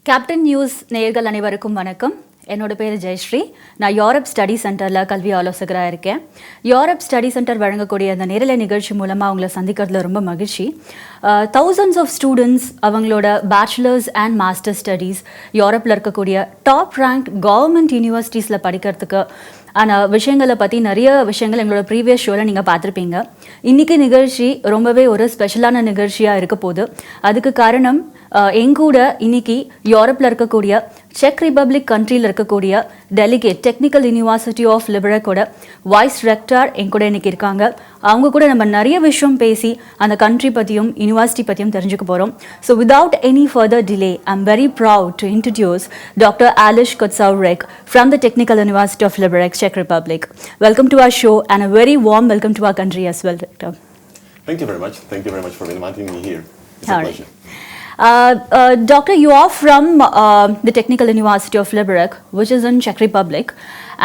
Captain news நேயர்கள் அனைவருக்கும் வணக்கம். என்னோட பேர் ஜெயஸ்ரீ. நான் யூரோப் ஸ்டடி சென்டரில் கல்வி ஆலோசகராக இருக்கேன். யூரோப் ஸ்டடி சென்டர் வழங்கக்கூடிய அந்த நேரலை நிகழ்ச்சி மூலமாக அவங்கள சந்திக்கிறதுல ரொம்ப மகிழ்ச்சி. தௌசண்ட்ஸ் ஆஃப் ஸ்டூடெண்ட்ஸ் அவங்களோட பேச்சுலர்ஸ் அண்ட் மாஸ்டர் ஸ்டடீஸ் யூரோப்பில் இருக்கக்கூடிய டாப் ரேங்க் கவர்மெண்ட் யூனிவர்சிட்டிஸில் படிக்கிறதுக்கு ஆனால் விஷயங்களை பற்றி நிறைய விஷயங்கள் எங்களோட ப்ரீவியஸ் ஷோவில் நீங்கள் பார்த்துருப்பீங்க. இன்றைக்கி நிகழ்ச்சி ரொம்பவே ஒரு ஸ்பெஷலான நிகழ்ச்சியாக இருக்க போகுது. அதுக்கு காரணம் எங்கூட இன்னைக்கு யூரோப்பில் இருக்கக்கூடிய செக் ரிப்பப்ளிக் கண்ட்ரியில் இருக்கக்கூடிய டெலிகேட் டெக்னிக்கல் யூனிவர்சிட்டி ஆஃப் லிபரக்கோட வைஸ் ரெக்டார் எங்கூட இன்னைக்கு இருக்காங்க. அவங்க கூட நம்ம நிறைய விஷயம் பேசி அந்த கண்ட்ரி பற்றியும் யூனிவர்சிட்டி பற்றியும் தெரிஞ்சுக்க போகிறோம். So without any further delay I'm very proud to introduce doctor Ales Kotsavrek from the technical university of Liberec, Czech Republic. Welcome to our show and a very warm welcome to our country as well, Doctor. Thank you very much. Thank you very much for inviting me here. It's a pleasure. Doctor, you are from the Technical University of Liberec, which is in Czech Republic,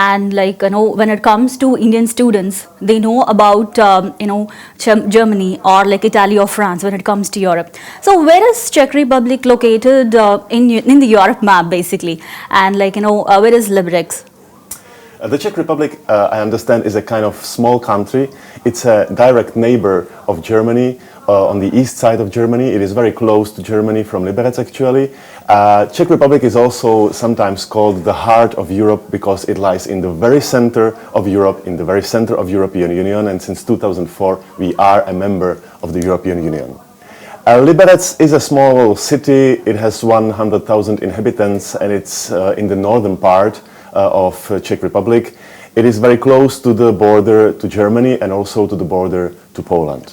and when it comes to Indian students, they know about Germany or like Italy or France when it comes to Europe. So where is Czech Republic located in the Europe map basically, and where is Liberec? The Czech Republic, I understand, is a kind of small country. It's a direct neighbor of Germany. On the east side of Germany. It is very close to Germany from Liberec actually. Czech Republic is also sometimes called the heart of Europe because it lies in the very center of Europe, in the very center of European Union, and since 2004 we are a member of the European Union. Liberec is a small city. It has 100,000 inhabitants and it's in the northern part of Czech Republic. It is very close to the border to Germany and also to the border to Poland.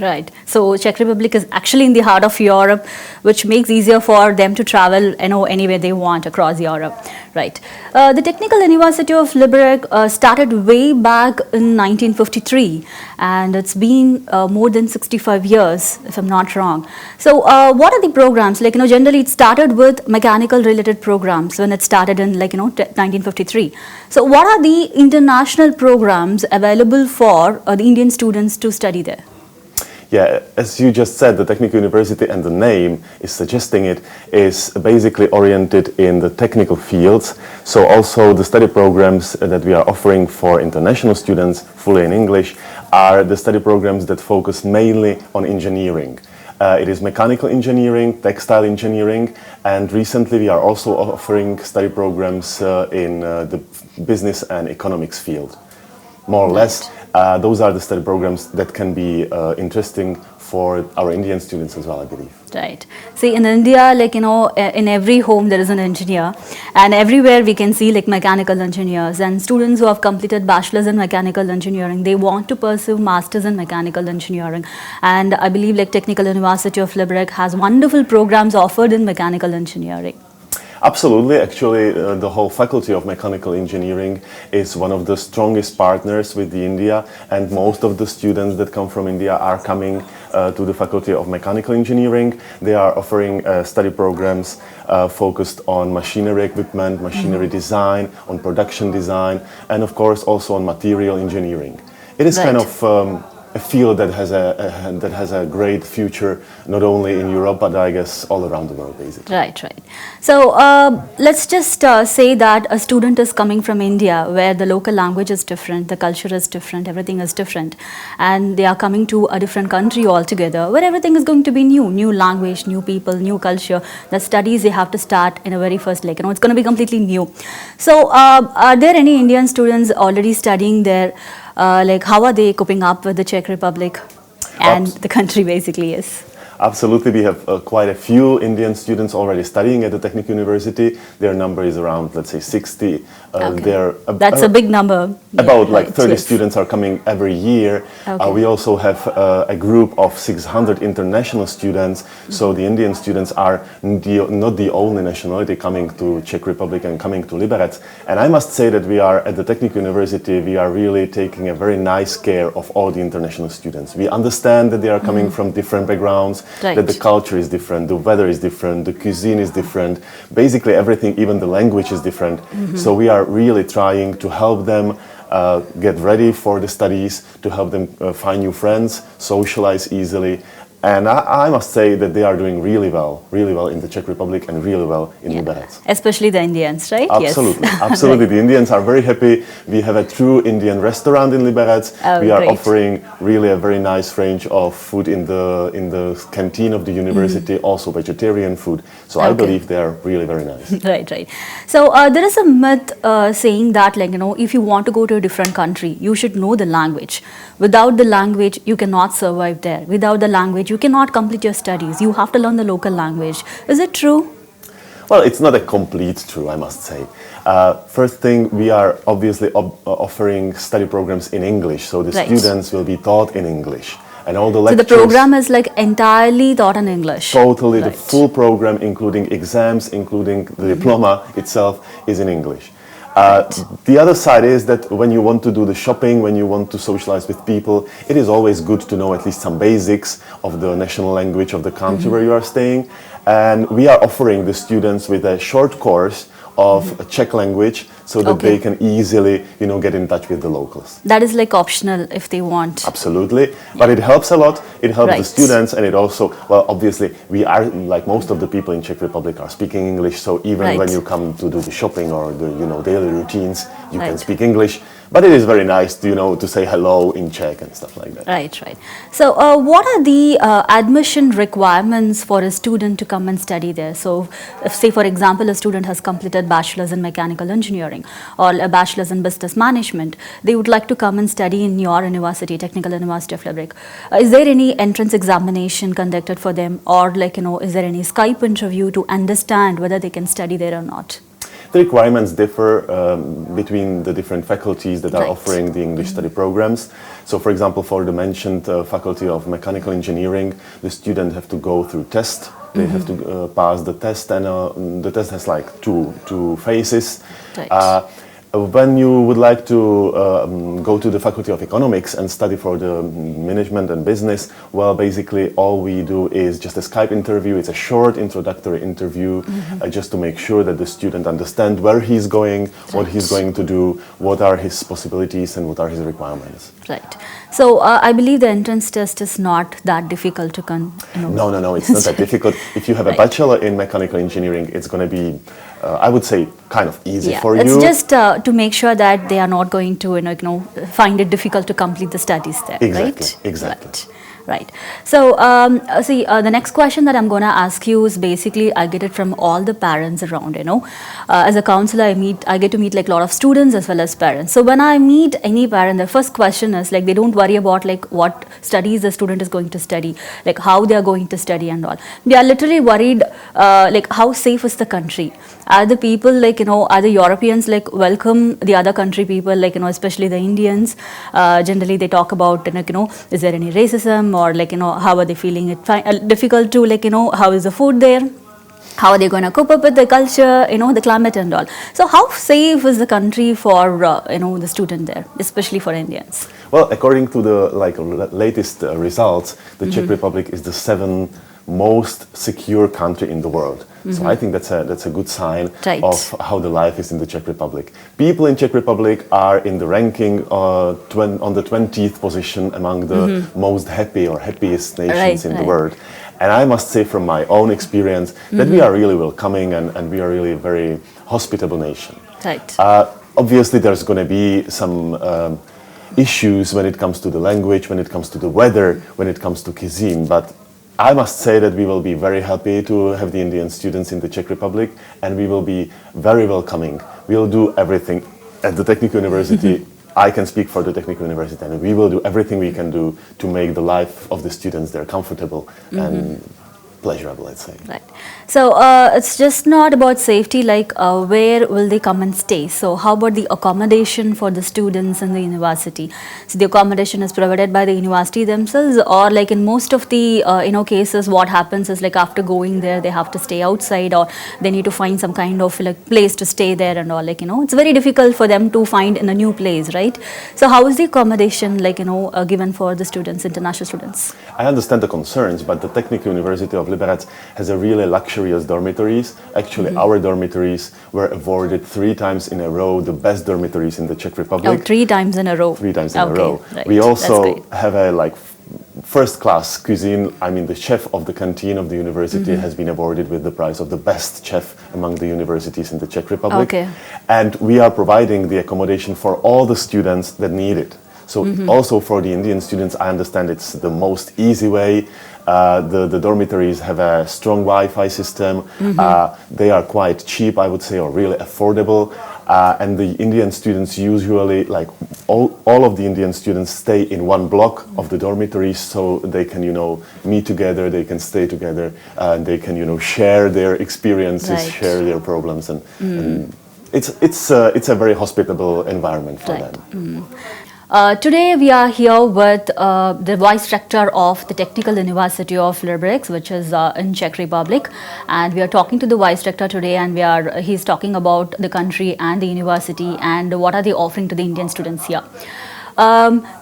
Right. So Czech Republic is actually in the heart of Europe, which makes easier for them to travel anywhere they want across Europe. Right. The Technical University of Liberec started way back in 1953, and it's been more than 65 years, if I'm not wrong. So what are the programs? Generally it started with mechanical related programs when it started in 1953. So what are the international programs available for the Indian students to study there? Yeah, as you just said, the Technical University and the name is suggesting it is basically oriented in the technical fields. So also the study programs that we are offering for international students, fully in English, are the study programs that focus mainly on engineering. It is mechanical engineering, textile engineering, and recently we are also offering study programs in the business and economics field. More or less, those are the study programs that can be interesting for our Indian students as well, I believe. Right. See, in India, in every home there is an engineer, and everywhere we can see mechanical engineers and students who have completed bachelor's in mechanical engineering. They want to pursue masters in mechanical engineering, and I believe Technical University of Liberec has wonderful programs offered in mechanical engineering. Absolutely. Actually, the whole faculty of mechanical engineering is one of the strongest partners with India, and most of the students that come from India are coming to the faculty of mechanical engineering. They are offering study programs focused on machinery equipment, machinery design, on production design, and of course also on material engineering. It is kind of a field that has a great future, not only in Europe, but I guess all around the world, basically. Right. So let's just say that a student is coming from India, where the local language is different, the culture is different, everything is different, and they are coming to a different country altogether, where everything is going to be new language, new people, new culture. The studies they have to start in a very first, it's going to be completely new. So are there any Indian students already studying there? How are they coping up with the Czech Republic and the country basically is? Absolutely, we have quite a few Indian students already studying at the Technical University. Their number is around, let's say, 60. Okay. That's a big number. About 30 students are coming every year. Okay. We also have a group of 600 international students. So the Indian students are not the only nationality coming to Czech Republic and coming to Liberec. And I must say that we are at the Technical University, we are really taking a very nice care of all the international students. We understand that they are coming from different backgrounds. Right. That the culture is different, the weather is different, the cuisine is different, basically everything, even the language is different. So we are really trying to help them get ready for the studies, to help them find new friends, socialize easily, And I must say that they are doing really well in the Czech Republic and really well in Liberec. Especially the Indians, right? Absolutely, Yes. absolutely. The Indians are very happy. We have a true Indian restaurant in Liberec. Oh, we are great. offering really a very nice range of food in the canteen of the university, also vegetarian food. So I Okay. believe they are really very nice. Right, right. So there is a myth saying that, like, if you want to go to a different country, you should know the language. Without the language, you cannot survive there. Without the language, you cannot complete your studies. You have to learn the local language. Is it true? Well, it's not a complete true, I must say. First thing, we are obviously offering study programs in English, so the Right. students will be taught in English. And all the So lectures... the program is like entirely taught in English. Totally, the Right. full program, including exams, including the diploma itself, is in English. The other side is that when you want to do the shopping, when you want to socialize with people, it is always good to know at least some basics of the national language of the country where you are staying. And we are offering the students with a short course of Czech language so that Okay. they can easily, get in touch with the locals. That is like optional if they want. Absolutely, but it helps a lot. It helps the Right. students, and it also, well, obviously, we are, like most of the people in Czech Republic, are speaking English. So even Right. when you come to do the shopping or the, daily routines, you can Right. speak English. But it is very nice, to say hello in Czech and stuff like that. Right, right. So, what are the admission requirements for a student to come and study there? So, if, say, for example, a student has completed bachelor's in mechanical engineering or a bachelor's in business management, they would like to come and study in your university, Technical University of Liberec. Is there any entrance examination conducted for them, or is there any Skype interview to understand whether they can study there or not? The requirements differ between the different faculties that are Right. offering the English study programs. So, for example, for the mentioned Faculty of Mechanical Engineering, the student have to go through test. They have to pass the test, and the test has like two phases. Right. When you would like to go to the Faculty of Economics and study for the management and business, well, basically all we do is just a Skype interview. It's a short introductory interview just to make sure that the student understands where he's going, what he's going to do, what are his possibilities and what are his requirements. Right. So, I believe the entrance test is not that difficult to No, it's not that difficult. If you have a Right. bachelor in mechanical engineering, it's going to be, I would say, kind of easy for it's you. just to make sure that they are not going to find it difficult to complete the studies there. Exactly, Right? exactly. Right. So, the next question that I'm going to ask you is basically, I get it from all the parents around, as a counselor, I get to meet like a lot of students as well as parents. So when I meet any parent, the first question is like, they don't worry about like what studies the student is going to study, like how they are going to study and all. They are literally worried, like how safe is the country? Are the people are the Europeans like welcome the other country people, especially the Indians? Generally they talk about, is there any racism, or how are they feeling it difficult to how is the food there? How are they going to cope up with the culture, the climate and all? So how safe is the country for, the student there, especially for Indians? Well, according to the latest results, the Czech Republic is the seventh most secure country in the world. So I think that's a good sign Right. of how the life is in the Czech Republic. People in Czech Republic are in the ranking on the 20th position among the most happy or happiest nations in the world. And I must say from my own experience that we are really welcoming and we are really a very hospitable nation. Right. Obviously, there's going to be some issues when it comes to the language, when it comes to the weather, when it comes to cuisine, but I must say that we will be very happy to have the Indian students in the Czech Republic, and we will be very welcoming. We'll do everything at the Technical University. I can speak for the Technical University, and we will do everything we can do to make the life of the students there comfortable and pleasurable, let's say. Right. So it's just not about safety, like where will they come and stay? So how about the accommodation for the students in the university? So the accommodation is provided by the university themselves, or like in most of the cases, what happens is like after going there, they have to stay outside, or they need to find some kind of like place to stay there and all. It's very difficult for them to find in a new place, right? So how is the accommodation given for the students, international students? I understand the concerns, but the Technical University of Liberec has a really luxurious dormitories. Actually, our dormitories were awarded 3 times in a row the best dormitories in the Czech Republic. Oh, 3 times in a row. 3 times in a Okay, row. right. We That's also great. have a first-class cuisine. I mean, the chef of the canteen of the university has been awarded with the prize of the best chef among the universities in the Czech Republic. Okay. And we are providing the accommodation for all the students that need it. So also for the Indian students, I understand it's the most easy way. The dormitories have a strong Wi-Fi system. They are quite cheap, I would say, or really affordable. And the Indian students usually, like all of the Indian students, stay in one block of the dormitories, so they can, meet together, they can stay together, and they can, share their experiences, Right. share their problems, and it's a very hospitable environment for Right. them. Today we are here with the Vice Rector of the Technical University of Liberec, which is in Czech Republic, and we are talking to the Vice Rector today, and he's talking about the country and the university and what are they offering to the Indian students here.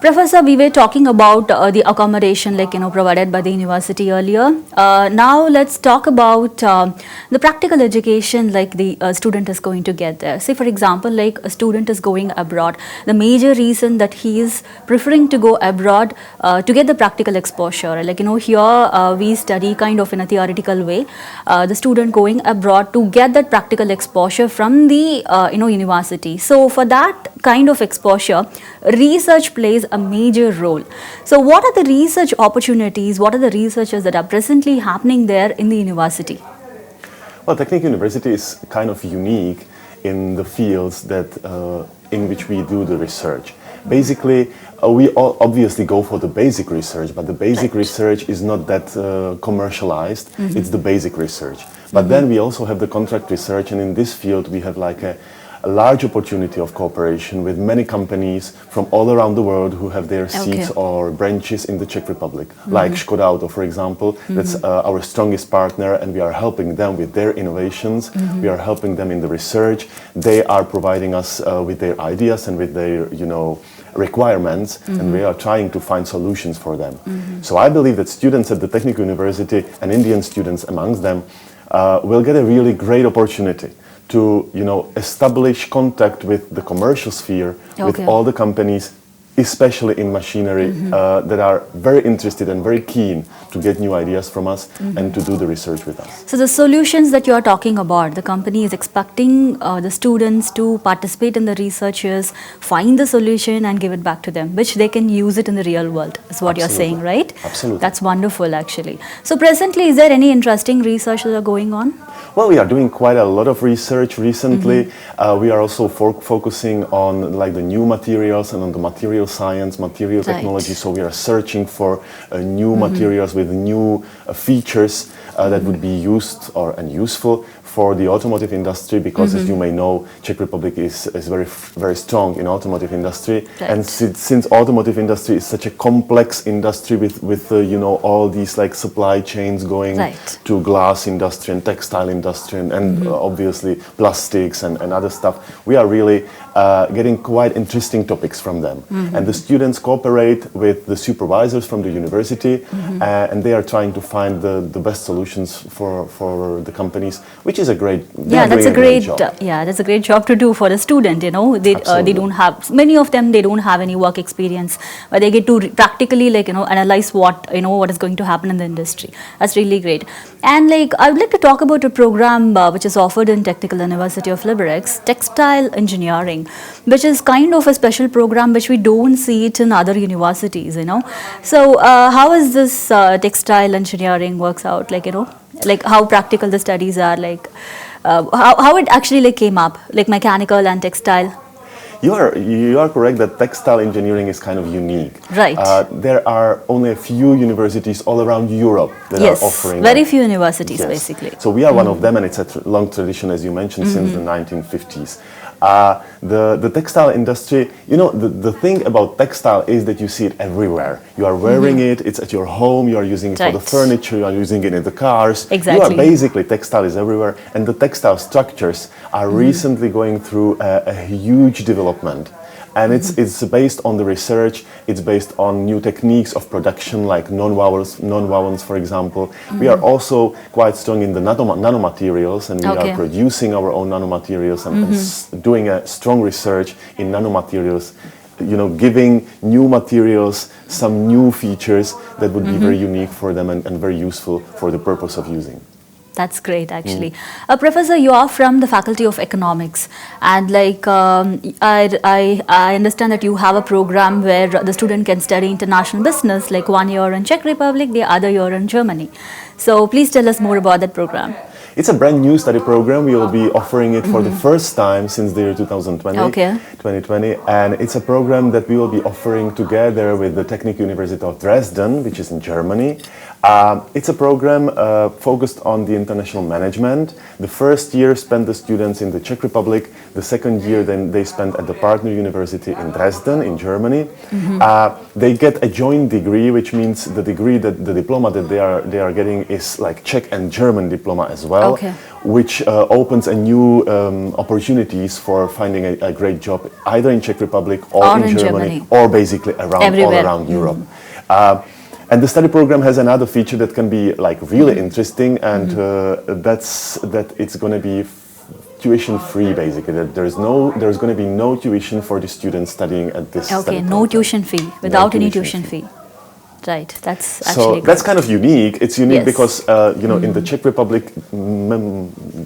Professor, we were talking about the accommodation provided by the university earlier. Now let's talk about the practical education the student is going to get there. Say for example, like a student is going abroad. The major reason that he is preferring to go abroad to get the practical exposure. Here we study kind of in a theoretical way. The student going abroad to get that practical exposure from the university. So for that kind of exposure, research plays a major role. So what are the research opportunities, what are the researches that are presently happening there in the university? Well, Technical University is kind of unique in the fields that in which we do the research. Basically, we all obviously go for the basic research, but the basic Right. research is not that commercialized. It's the basic research. But then we also have the contract research, and in this field we have like a large opportunity of cooperation with many companies from all around the world who have their seats or branches in the Czech Republic. Like Škoda Auto, for example, that's our strongest partner, and we are helping them with their innovations. We are helping them in the research. They are providing us with their ideas and with their, requirements, and we are trying to find solutions for them. So I believe that students at the Technical University and Indian students amongst them will get a really great opportunity to establish contact with the commercial sphere, with all the companies, especially in machinery, that are very interested and very keen to get new ideas from us and to do the research with us. So the solutions that you are talking about, the company is expecting the students to participate in the researches, find the solution and give it back to them, which they can use it in the real world, is what you're saying, right? Absolutely. That's wonderful, actually. So presently, is there any interesting research that are going on? Well, we are doing quite a lot of research recently. We are also focusing on the new materials and on the material science, material technology. So we are searching for new materials with new features that would be used and useful for the automotive industry, because as you may know, Czech Republic is very strong in automotive industry. Right. And since automotive industry is such a complex industry with all these supply chains going to glass industry and textile industry and obviously plastics and other stuff, we are really getting quite interesting topics from them. And the students cooperate with the supervisors from the university, and they are trying to find the best solutions for the companies, which is a great that's a great job to do for a student. They don't have, many of them, they don't have any work experience, but they get to practically analyze what is going to happen in the industry. That's really great. And I would like to talk about a program which is offered in Technical University of Liberec, Textile Engineering, which is kind of a special program which we don't see it in other universities. So how is this textile engineering works out? How practical the studies are, how it actually came up, mechanical and textile. You are correct that textile engineering is kind of unique. Right. There are only a few universities all around Europe that are offering. Very few universities, basically. So we are one of them, and it's a long tradition, as you mentioned, since the 1950s. The textile industry, the thing about textile is that you see it everywhere. You are wearing it, it's at your home, you are using it for the furniture, you are using it in the cars. Exactly. You are basically, textile is everywhere, and the textile structures are recently going through a huge development. And it's based on the research, it's based on new techniques of production, like non-wovens, for example. We are also quite strong in the nanomaterials, and we are producing our own nanomaterials and doing a strong research in nanomaterials giving new materials, some new features that would be very unique for them and very useful for the purpose of using. That's great, actually. Professor, you are from the Faculty of Economics, and I understand that you have a program where the student can study international business, like 1 year in Czech Republic, the other year in Germany. So please tell us more about that program. It's a brand new study program. We will be offering it for the first time since the year 2020, Okay. 2020, and it's a program that we will be offering together with the Technical University of Dresden, which is in Germany. It's a program focused on the international management. The first year spent the students in the Czech Republic. The second year then they spent at the partner university in Dresden in Germany. They get a joint degree, which means the diploma that they are getting is like Czech and German diploma as well, Okay. which opens a new opportunities for finding a great job either in Czech Republic or in Germany or basically all Everywhere. around Europe. And the study program has another feature that can be like really interesting, and that's that it's going to be tuition free, basically. That there's going to be no tuition for the students studying at this. Okay, study no program. tuition fee, without any tuition fee. Right, that's So actually that's good. kind of unique. It's unique Yes. because in the Czech Republic,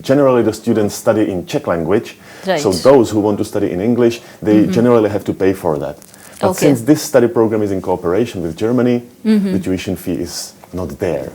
generally the students study in Czech language. Right. So those who want to study in English, they generally have to pay for that. But Okay. since this study program is in cooperation with Germany, the tuition fee is not there. It's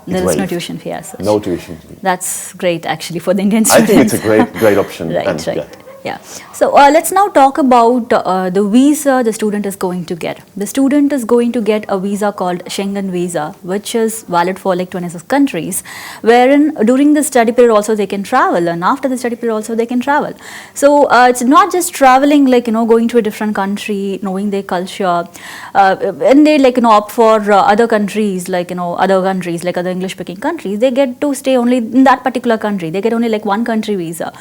There is no waived. tuition fee as such. No tuition fee. That's great, actually, for the Indian I students. think it's a great option. Right, and, right. yeah. Yeah. So let's now talk about the visa the student is going to get. The student is going to get a visa called Schengen visa, which is valid for like 26 countries, wherein during the study period also they can travel, and after the study period also they can travel. So it's not just traveling, like, going to a different country, knowing their culture, and they opt for other countries, like other English speaking countries, they get to stay only in that particular country. They get only like one country visa.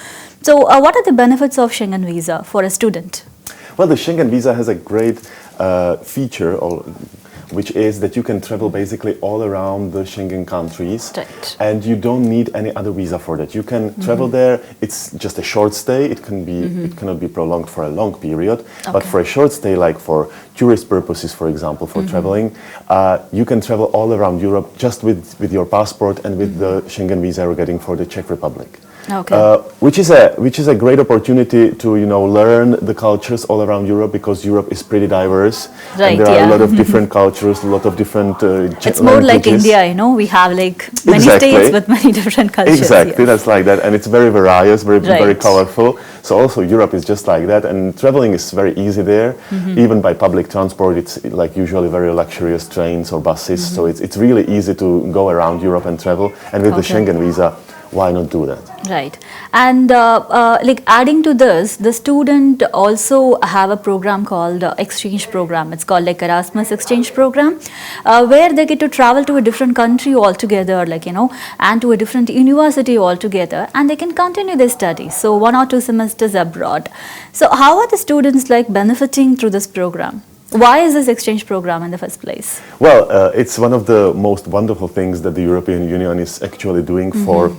So what are the benefits of Schengen visa for a student? Well, the Schengen visa has a great feature, which is that you can travel basically all around the Schengen countries, Right. and you don't need any other visa for that. You can travel there. It's just a short stay. It cannot be prolonged for a long period. But Okay. for a short stay, like for tourist purposes, for example, for traveling, you can travel all around Europe just with your passport and with the Schengen visa you're getting for the Czech Republic. Okay. Which is a great opportunity to learn the cultures all around Europe, because Europe is pretty diverse, Right, and there are yeah. a lot of different cultures, a lot of different It's more like languages. India, we have like many Exactly. states with many different cultures. Exactly, yes. that's like that, and it's very various, very Right. colorful. So also Europe is just like that, and traveling is very easy there. Even by public transport, it's like usually very luxurious trains or buses. So it's really easy to go around Europe and travel. And with the Okay. Schengen visa, why not do that? Right. And like adding to this, the student also have a program called exchange program. It's called like Erasmus exchange program, where they get to travel to a different country altogether, and to a different university altogether, and they can continue their studies. So 1 or 2 semesters abroad. So how are the students like benefiting through this program? Why is this exchange program in the first place? Well, it's one of the most wonderful things that the European Union is actually doing for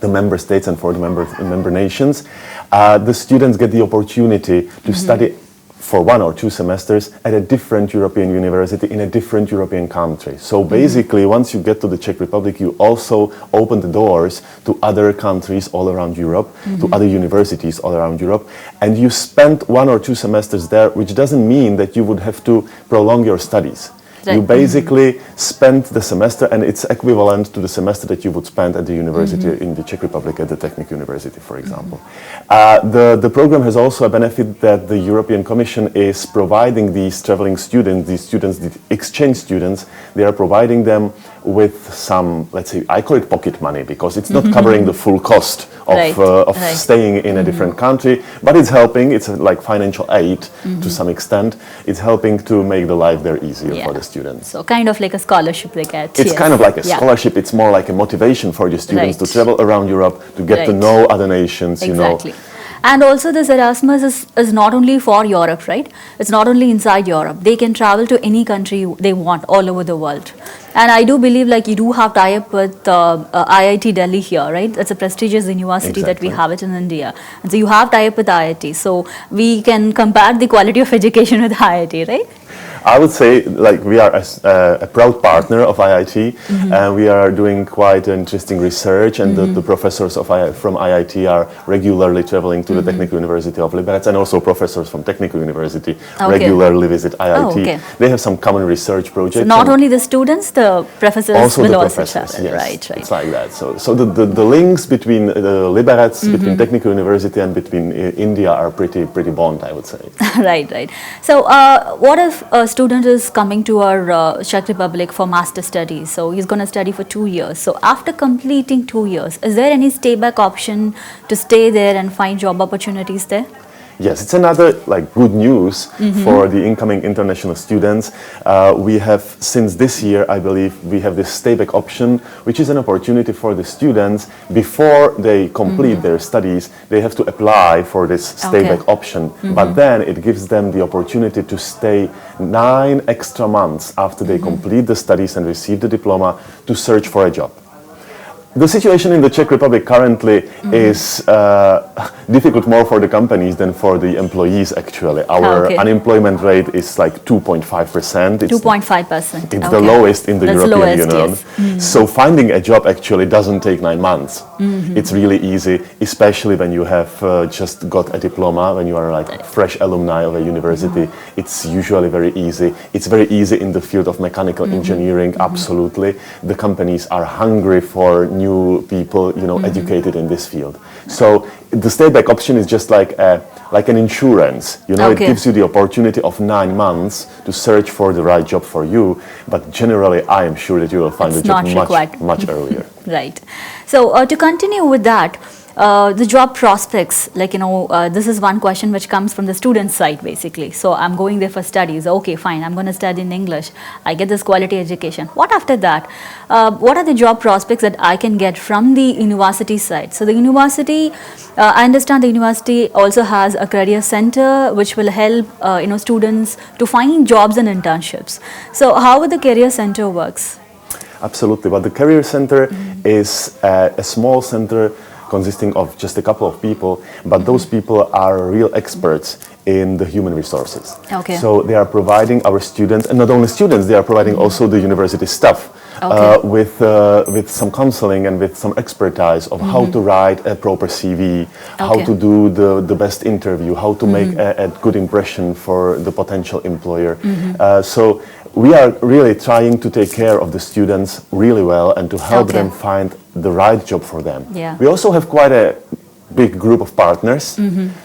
the member states and for the member nations. The students get the opportunity to study for 1 or 2 semesters at a different European university in a different European country. So basically, once you get to the Czech Republic, you also open the doors to other countries all around Europe, to other universities all around Europe, and you spend 1 or 2 semesters there, which doesn't mean that you would have to prolong your studies. Right. You basically spend the semester, and it's equivalent to the semester that you would spend at the university in the Czech Republic, at the Technical University, for example. The program has also a benefit that the European Commission is providing these traveling students, the exchange students, they are providing them with some, let's say, I call it pocket money, because it's not covering the full cost of, Right, right. staying in a different country, but it's helping. It's like financial aid to some extent. It's helping to make the life there easier for the students. So kind of like a scholarship they get. It's yes. kind of like a Yeah. scholarship. It's more like a motivation for the students to Right. travel around Europe, to get to Right. know other nations, Exactly. And also this Erasmus is not only for Europe, right? It's not only inside Europe. They can travel to any country they want all over the world. And I do believe like you do have tie-up with IIT Delhi here, right? It's a prestigious university that we Exactly. have it in India. And so you have tie-up with IIT. So we can compare the quality of education with IIT, right? I would say like we are a proud partner of IIT and we are doing quite interesting research and the professors from IIT are regularly traveling to the Technical University of Liberec and also professors from Technical University regularly visit IIT. okay. They have some common research projects. So not and only the students, the professors also will the also professors, travel. yes, Right, right. it's like that. So the links between Liberec, between Technical University and between India are pretty bond, I would say. Right, right. So, what if a student is coming to our Czech Republic for master studies? So, he's going to study for 2 years. So, after completing 2 years, is there any stay back option to stay there and find job opportunities there? Yes, it's another like good news for the incoming international students. We have since this year, I believe, we have this stay-back option, which is an opportunity for the students before they complete their studies. They have to apply for this stay-back option, but then it gives them the opportunity to stay 9 extra months after they complete the studies and receive the diploma to search for a job. The situation in the Czech Republic currently is difficult more for the companies than for the employees actually. Our unemployment rate is like 2.5%. 2.5%. It's the lowest in the That's European lowest, Union. yes. So finding a job actually doesn't take 9 months. It's really easy, especially when you have just got a diploma, when you are like fresh alumni of a university. It's usually very easy. It's very easy in the field of mechanical engineering, absolutely. The companies are hungry for new people, you know, educated in this field. So the stay-back option is just like an insurance. You know, it gives you the opportunity of 9 months to search for the right job for you. But generally, I am sure that you will find a job much earlier. Right. So to continue with that, the job prospects, like, you know, this is one question which comes from the student side basically. So I'm going there for studies. Okay, fine. I'm going to study in English. I get this quality education. What after that? What are the job prospects that I can get from the university side? So the university, I understand the university also has a career center which will help, you know, students to find jobs and internships. So how would the career center works? Absolutely. But the Career Center is a small center consisting of just a couple of people, but those people are real experts in the human resources. Okay. So they are providing our students, and not only students, they are providing also the university staff with some counseling and with some expertise of how to write a proper CV, how to do the best interview, how to make a good impression for the potential employer. So we are really trying to take care of the students really well and to help them find the right job for them. Yeah. We also have quite a big group of partners,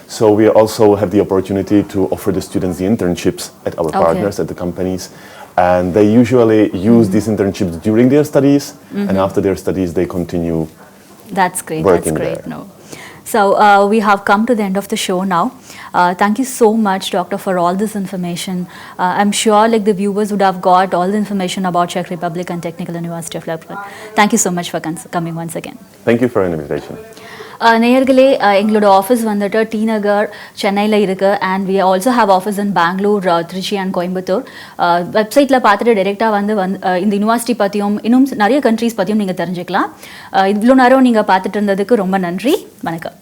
so we also have the opportunity to offer the students the internships at our partners, at the companies, and they usually use these internships during their studies, and after their studies they continue. That's great. Working That's great. there. No. So we have come to the end of the show now. Thank you so much, Doctor, for all this information. I'm sure like the viewers would have got all the information about Czech Republic and Technical University of Liberec. Thank you so much for coming once again. Thank you for an invitation. நேயர்களே எங்களோட office வந்துட்டு D Nagar சென்னையில் இருக்குது and we also have office in Bangalore Trichy and Coimbatore வெப்சைட்டில் பார்த்துட்டு டைரெக்டாக வந்து இந்த யூனிவர்சிட்டி பற்றியும் இன்னும் நிறைய கண்ட்ரீஸ் பற்றியும் நீங்கள் தெரிஞ்சுக்கலாம் இவ்வளோ நேரம் நீங்கள் பார்த்துட்டு இருந்ததுக்கு ரொம்ப நன்றி வணக்கம்